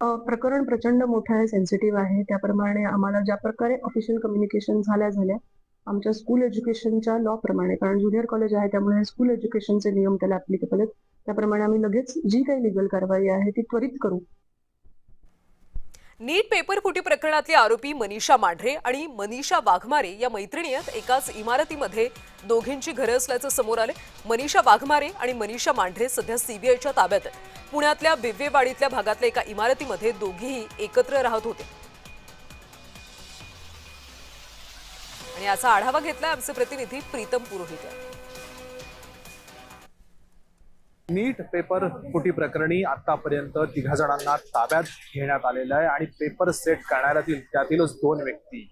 प्रकरण प्रचंड मोठं आहे, सेन्सिटिव्ह आहे. त्याप्रमाणे आम्हाला ज्या प्रकारे ऑफिशियल कम्युनिकेशन झाल्या आमच्या स्कूल एज्युकेशनच्या लॉ प्रमाणे, कारण ज्युनियर कॉलेज आहे त्यामुळे स्कूल एज्युकेशनचे नियम त्याला ऍप्लिकेबल आहेत. त्याप्रमाणे आम्ही लगेच जी काही लिगल कारवाई आहे ती त्वरित करू. नीट पेपर फुटी प्रकरणातले आरोपी मनीषा मांढरे आणि मनीषा वाघमारे या मैत्रिणी आहेत. एकाच इमारतीमध्ये दोघींची घरे असल्याचं समोर आले. मनीषा वाघमारे आणि मनीषा मांढरे सध्या सीबीआयच्या ताब्यात आहेत. पुण्यातल्या बिव्वेवाडीतल्या भागातल्या एका इमारतीमध्ये दोघीही एकत्र राहत होते. आणि याचा आढावा घेतलाय आमचे प्रतिनिधी प्रीतम पुरोहित यांनी. नीट पेपर फुटी प्रकरणी आतापर्यंत 3 जणांना ताब्यात घेण्यात आलेलं आहे आणि पेपर सेट करणाऱ्यातील त्यातीलच 2 व्यक्ती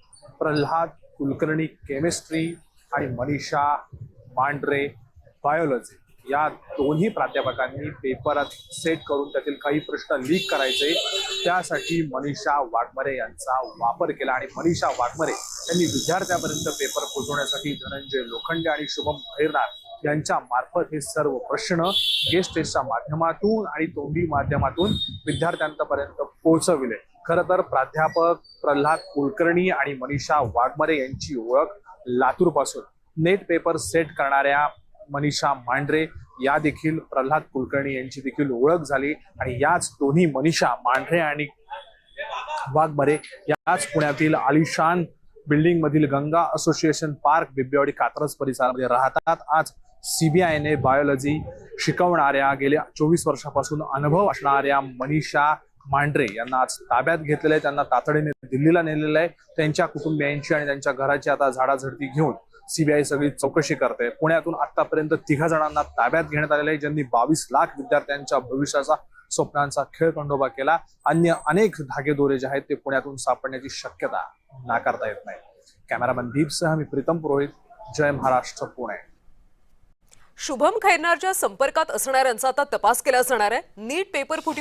प्रल्हाद कुलकर्णी केमिस्ट्री आणि मनीषा मांढरे बायोलॉजी या दोन्ही प्राध्यापकांनी पेपर सेट करून त्यातील काही प्रश्न लीक करायचे, त्यासाठी मनीषा वाघमारे यांचा वापर केला आणि मनीषा वाघमारे यांनी विद्यार्थ्यांपर्यंत पेपर पोहोचवण्यासाठी धनंजय लोखंडे आणि शुभम खैरनार यांच्या मार्फत हे सर्व प्रश्न गेस्ट टेस्टच्या माध्यमातून आणि तोंडी माध्यमातून विद्यार्थ्यांपर्यंत पोहोचविले. खरं तर प्राध्यापक प्रल्हाद कुलकर्णी आणि मनीषा वाघमारे यांची ओळख लातूर पासून नेट पेपर सेट करणाऱ्या मनीषा मांढरे या देखील प्रल्हाद कुलकर्णी यांची देखील ओळख झाली आणि याच दोन्ही मनीषा मांढरे आणि वाघमारे याच पुण्यातील आलिशान बिल्डिंग मधील गंगा असोसिएशन पार्क बिब्बेवाडी कात्रज परिसरामध्ये राहतात. आज सीबीआयने बायोलॉजी शिकवणाऱ्या गेल्या 24 वर्षापासून अनुभव असणाऱ्या मनीषा मांढरे यांना आज ताब्यात घेतलेलं आहे. त्यांना तातडीने दिल्लीला नेलेलं आहे. त्यांच्या कुटुंबियांची आणि त्यांच्या घराची आता झाडाझडती घेऊन सीबीआय सगळी चौकशी करते. पुण्यातून आतापर्यंत 3 जणांना ताब्यात घेण्यात आलेलं आहे, ज्यांनी 22 लाख विद्यार्थ्यांच्या भविष्याचा स्वप्नांचा खेळखंडोबा केला. अन्य अनेक धागेदोरे जे आहेत ते पुण्यातून सापडण्याची शक्यता नाकारता येत नाही. कॅमेरामॅन दीपसह मी प्रीतम पुरोहित, जय महाराष्ट्र, पुणे. शुभम खैरनारच्या संपर्कात असणाऱ्यांचा आता तपास केला जाणार आहे. नीट पेपर फुटी